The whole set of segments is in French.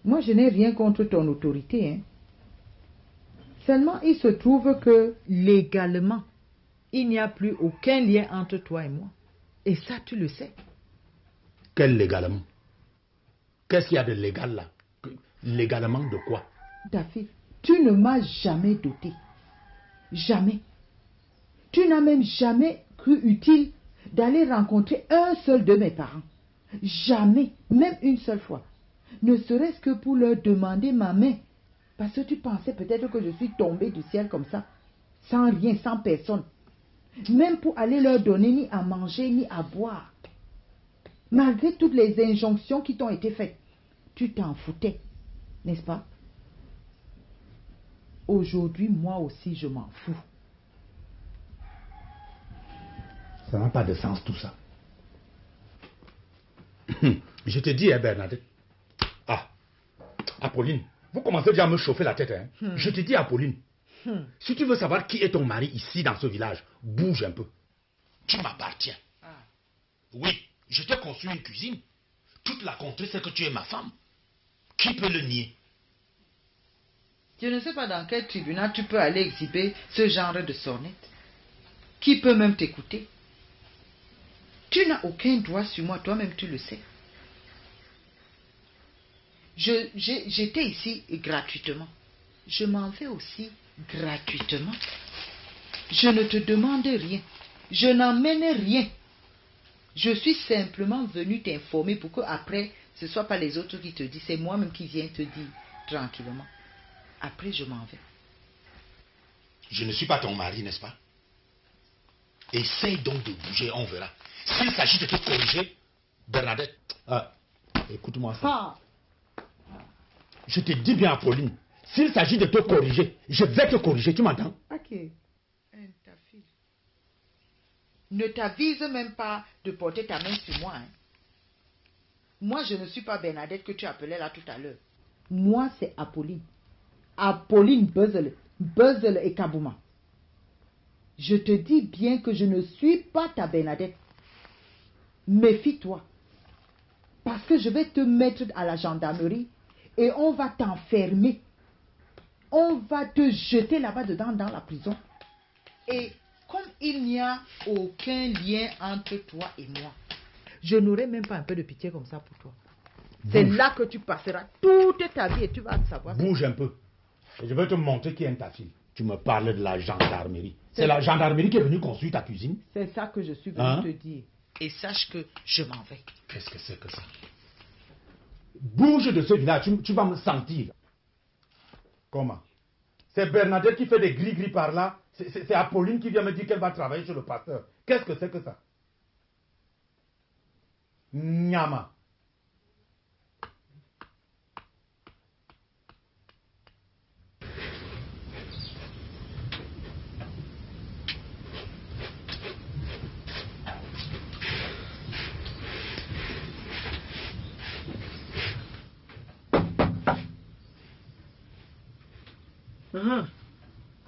Moi, je n'ai rien contre ton autorité. Hein. Seulement, il se trouve que légalement, il n'y a plus aucun lien entre toi et moi. Et ça, tu le sais. Quel légalement? Qu'est-ce qu'il y a de légal là? Légalement de quoi? David, tu ne m'as jamais doté. Jamais. Tu n'as même jamais cru utile d'aller rencontrer un seul de mes parents. Jamais, même une seule fois. Ne serait-ce que pour leur demander ma main. Parce que tu pensais peut-être que je suis tombée du ciel comme ça. Sans rien, sans personne. Même pour aller leur donner ni à manger ni à boire. Malgré toutes les injonctions qui t'ont été faites. Tu t'en foutais, n'est-ce pas? Aujourd'hui, moi aussi, je m'en fous. Ça n'a pas de sens tout ça. Je te dis, hein, Bernadette. Ah, Apolline, vous commencez déjà à me chauffer la tête. Hein. Je te dis, Apolline, si tu veux savoir qui est ton mari ici dans ce village, bouge un peu. Tu m'appartiens. Ah. Oui, je t'ai construit une cuisine. Toute la contrée sait que tu es ma femme. Qui peut le nier? Je ne sais pas dans quel tribunal tu peux aller exhiber ce genre de sonnette. Qui peut même t'écouter? Tu n'as aucun droit sur moi, toi-même tu le sais. J'étais ici gratuitement. Je m'en vais aussi gratuitement. Je ne te demande rien. Je n'emmène rien. Je suis simplement venu t'informer pour que après, ce ne soit pas les autres qui te disent, c'est moi-même qui viens te dire tranquillement. Après, je m'en vais. Je ne suis pas ton mari, n'est-ce pas? Essaye donc de bouger, on verra. S'il s'agit de te corriger, Bernadette, écoute-moi ça. Ah. Je te dis bien, Apolline, s'il s'agit de te corriger, je vais te corriger, tu m'entends? Ok. Ne t'avise même pas de porter ta main sur moi. Hein. Moi, je ne suis pas Bernadette que tu appelais là tout à l'heure. Moi, c'est Apolline. Apolline Buzzle et Kabouma. Je te dis bien que je ne suis pas ta Bernadette. Méfie-toi. Parce que je vais te mettre à la gendarmerie et on va t'enfermer. On va te jeter là-bas dedans dans la prison. Et comme il n'y a aucun lien entre toi et moi, je n'aurai même pas un peu de pitié comme ça pour toi. C'est là que tu passeras toute ta vie et tu vas savoir. Bouge un peu. Et je vais te montrer qui est ta fille. Tu me parles de la gendarmerie. C'est la gendarmerie qui est venue construire ta cuisine. C'est ça que je suis venu te dire. Et sache que je m'en vais. Qu'est-ce que c'est que ça? Bouge de ce village, tu vas me sentir. Comment? C'est Bernadette qui fait des gris-gris par là. C'est Apolline qui vient me dire qu'elle va travailler chez le pasteur. Qu'est-ce que c'est que ça? Nyama.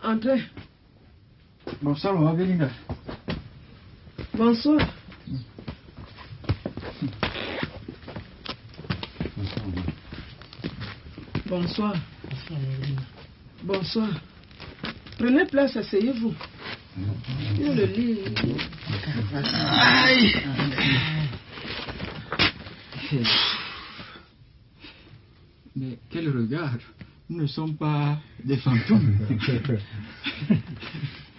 Entrez. Bonsoir, maman Belinda. Bonsoir. Bonsoir. Bonsoir. Prenez place, asseyez-vous. Il y a le lit. Aïe. Mais quel regard! Nous ne sommes pas des fantômes.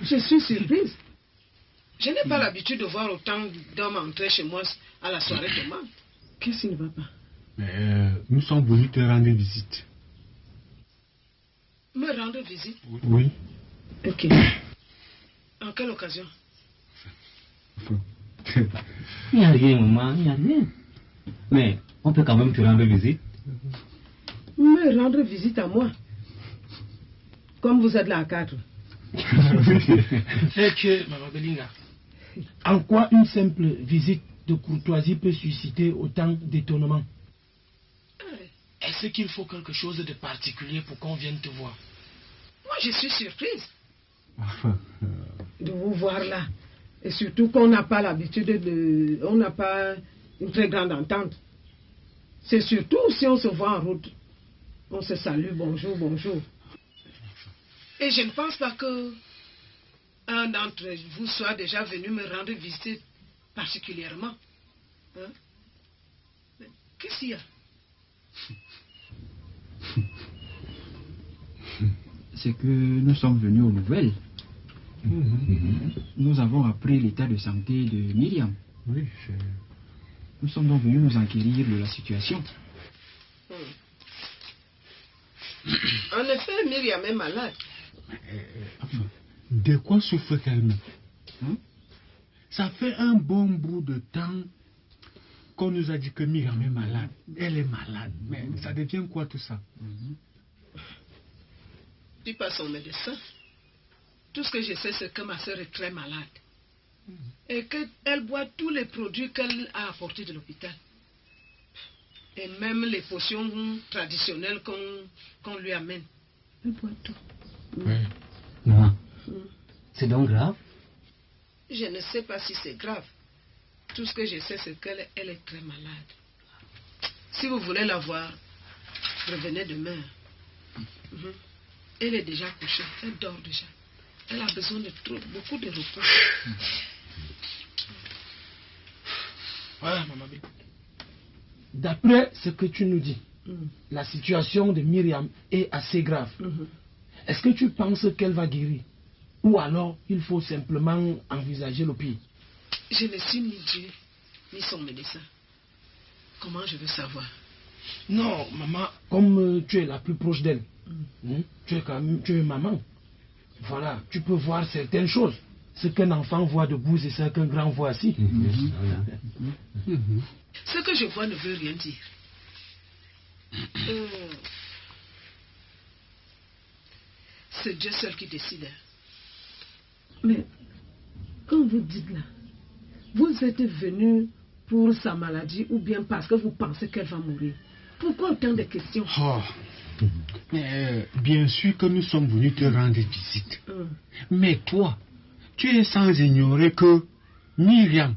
Je suis surprise. Je n'ai pas l'habitude de voir autant d'hommes entrer chez moi à la soirée de Mâle. Qu'est-ce qui ne va pas? Mais nous sommes venus te rendre visite. Me rendre visite? Oui. Ok. En quelle occasion? Il n'y a rien, maman, il n'y a rien. Mais on peut quand même te rendre visite. Me rendre visite à moi? Comme vous êtes là à 4. C'est que, Maman Belinda, en quoi une simple visite de courtoisie peut susciter autant d'étonnement? Est-ce qu'il faut quelque chose de particulier pour qu'on vienne te voir? Moi, je suis surprise de vous voir là. Et surtout qu'on n'a pas l'habitude de... On n'a pas une très grande entente. C'est surtout si on se voit en route. On se salue, bonjour, bonjour. Et je ne pense pas que un d'entre vous soit déjà venu me rendre visite particulièrement. Hein? Qu'est-ce qu'il y a? C'est que nous sommes venus aux nouvelles. Nous avons appris l'état de santé de Myriam. Oui, Nous sommes donc venus nous enquérir de la situation. En effet, Myriam est malade. enfin, de quoi souffre-t-elle? Ça fait un bon bout de temps qu'on nous a dit que Myriam est malade. Elle est malade. Mais ça devient quoi tout ça? Tu pas son médecin. Tout ce que je sais, c'est que ma soeur est très malade. Et qu'elle boit tous les produits qu'elle a apportés de l'hôpital. Et même les potions traditionnelles qu'on lui amène. Elle boit tout. Oui. Maman, c'est donc grave? Je ne sais pas si c'est grave. Tout ce que je sais, c'est qu'elle est très malade. Si vous voulez la voir, revenez demain. Elle est déjà couchée. Elle dort déjà. Elle a besoin de beaucoup de repos. Voilà, maman. D'après ce que tu nous dis, la situation de Myriam est assez grave. Est-ce que tu penses qu'elle va guérir? Ou alors il faut simplement envisager le pire? Je ne suis ni Dieu, ni son médecin. Comment je veux savoir? Non, maman, comme tu es la plus proche d'elle, tu es maman. Voilà, tu peux voir certaines choses. Ce qu'un enfant voit debout, c'est ce qu'un grand voit assis. Ce que je vois ne veut rien dire. C'est Dieu seul qui décide. Mais, quand vous dites là, vous êtes venu pour sa maladie ou bien parce que vous pensez qu'elle va mourir? Pourquoi autant de questions? Mais, bien sûr que nous sommes venus te rendre visite. Mais toi, tu es sans ignorer que Myriam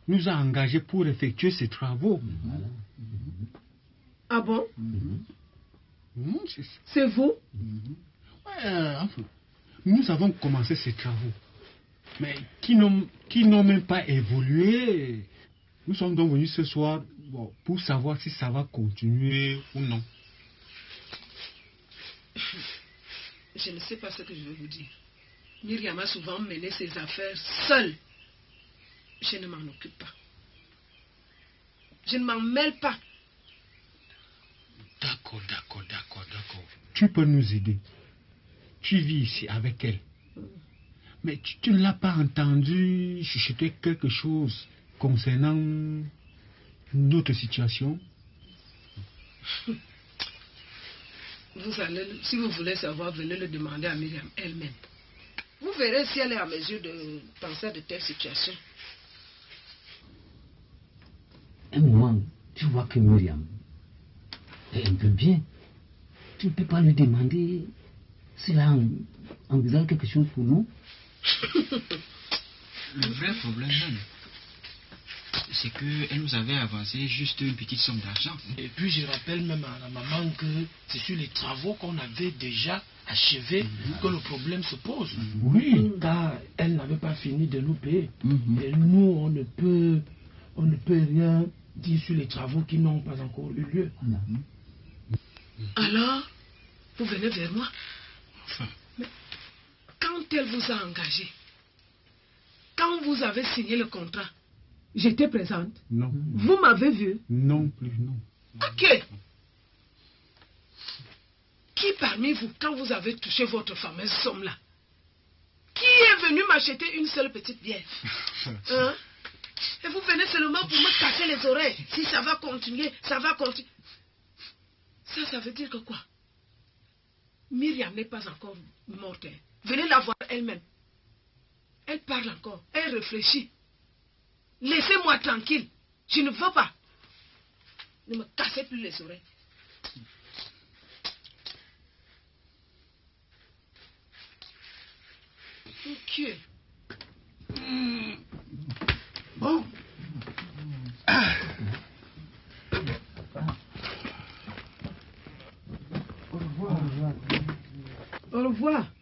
nous a engagés pour effectuer ces travaux. Ah bon? C'est ça. C'est vous? Enfin, nous avons commencé ces travaux, mais qui n'ont même pas évolué. Nous sommes donc venus ce soir pour savoir si ça va continuer ou non. Je ne sais pas ce que je veux vous dire. Myriam a souvent mené ses affaires seule. Je ne m'en occupe pas. Je ne m'en mêle pas. D'accord. Tu peux nous aider. Tu vis ici avec elle. Mais tu ne l'as pas entendu chuchoter quelque chose concernant notre situation? Si vous voulez savoir, venez le demander à Myriam elle-même. Vous verrez si elle est à mesure de penser à de telles situations. Maman, tu vois que Myriam est un peu bien. Tu ne peux pas lui demander si elle envisage quelque chose pour nous? Le vrai problème même, c'est qu'elle nous avait avancé juste une petite somme d'argent. Et puis je rappelle même à la maman que c'est sur les travaux qu'on avait déjà achevés que le problème se pose. Oui, car elle n'avait pas fini de nous payer. Et nous, on ne peut rien dire sur les travaux qui n'ont pas encore eu lieu. Alors, vous venez vers moi. Mais quand elle vous a engagé, quand vous avez signé le contrat, j'étais présente. Non. Vous m'avez vu? Non plus, non. Ok. Qui parmi vous, quand vous avez touché votre fameuse somme-là, qui est venu m'acheter une seule petite bière? Hein? Et vous venez seulement pour me casser les oreilles. Si ça va continuer, ça va continuer. Ça veut dire que quoi? Myriam n'est pas encore morte. Venez la voir elle-même. Elle parle encore. Elle réfléchit. Laissez-moi tranquille. Je ne veux pas. Ne me cassez plus les oreilles. Ok. Bon. revoir. Au revoir.